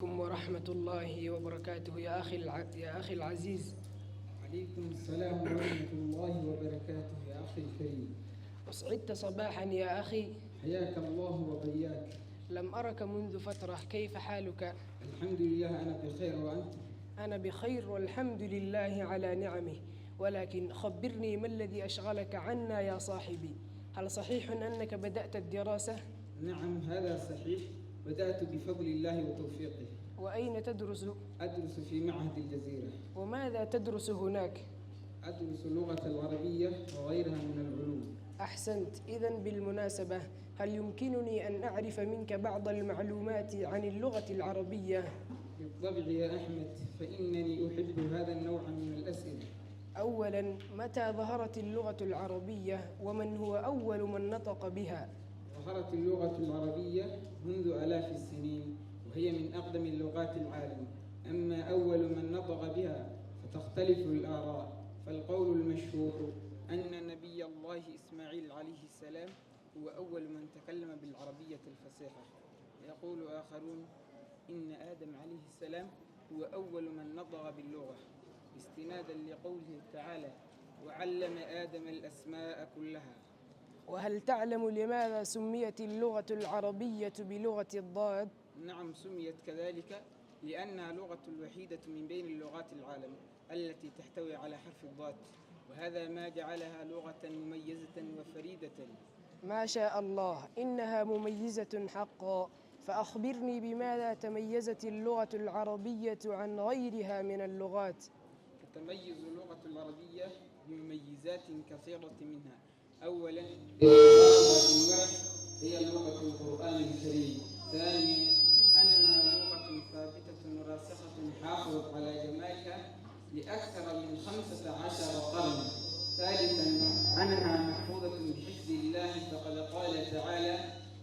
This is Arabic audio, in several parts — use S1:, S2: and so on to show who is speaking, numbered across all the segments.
S1: عليكم ورحمة الله وبركاته يا أخي العزيز.
S2: عليكم السلام ورحمة الله وبركاته يا أخي الكريم.
S1: أسعدت صباحا يا أخي.
S2: حياك الله وبياك.
S1: لم أرك منذ فترة، كيف حالك؟
S2: الحمد لله أنا بخير، وأنت؟
S1: أنا بخير والحمد لله على نعمه، ولكن خبرني ما الذي أشغلك عنا يا صاحبي؟ هل صحيح أنك بدأت الدراسة؟
S2: نعم هذا صحيح، بدأت بفضل الله وتوفيقه.
S1: وأين تدرس؟
S2: أدرس في معهد الجزيرة.
S1: وماذا تدرس هناك؟
S2: أدرس اللغة العربية وغيرها من العلوم.
S1: أحسنت. إذن بالمناسبة، هل يمكنني أن أعرف منك بعض المعلومات عن اللغة العربية؟
S2: بالطبع يا أحمد، فإنني أحب هذا النوع من الأسئلة.
S1: أولاً، متى ظهرت اللغة العربية ومن هو أول من نطق بها؟
S2: ظهرت اللغة العربية منذ آلاف السنين، وهي من أقدم اللغات العالم. أما أول من نطق بها فتختلف الآراء، فالقول المشهور أن نبي الله إسماعيل عليه السلام هو أول من تكلم بالعربية الفصيحة. يقول آخرون إن آدم عليه السلام هو أول من نطق باللغة، استنادا لقوله تعالى: وعلم آدم الأسماء كلها.
S1: وهل تعلم لماذا سميت اللغة العربية بلغة الضاد؟
S2: نعم، سميت كذلك لأنها لغة الوحيدة من بين اللغات العالم التي تحتوي على حرف الضاد، وهذا ما جعلها لغة مميزة وفريدة.
S1: ما شاء الله، إنها مميزة حقا. فأخبرني بماذا تميزت اللغة العربية عن غيرها من اللغات؟
S2: تتميز اللغة العربية بمميزات كثيرة منها. أولا، هي لغة القرآن الكريم. ثانيا، أنها لغة ثابتة راسخة حافظت على جمالها لأكثر من 15 قرنا. ثالثا، أنها محفوظة بحفظ الله، فقد قال تعالى: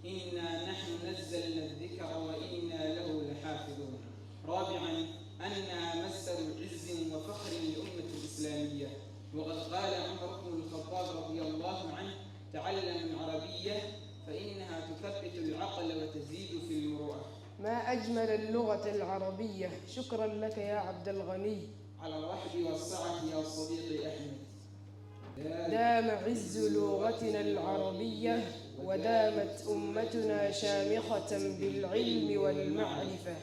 S2: إنا نحن نزلنا الذكر وإنا له لحافظون. رابعا، أنها مصدر عز وفخر للأمة الإسلامية، وقد قال عمر بن الخطاب رضي الله عنه: تعلم العربية فإنها تثبت العقل وتزيد في المروءة.
S1: ما أجمل اللغة العربية. شكرا لك يا عبد الغني.
S2: على الرحب والسعة يا صديقي أحمد.
S1: دام عز لغتنا العربية، ودامت أمتنا شامخة بالعلم والمعرفة.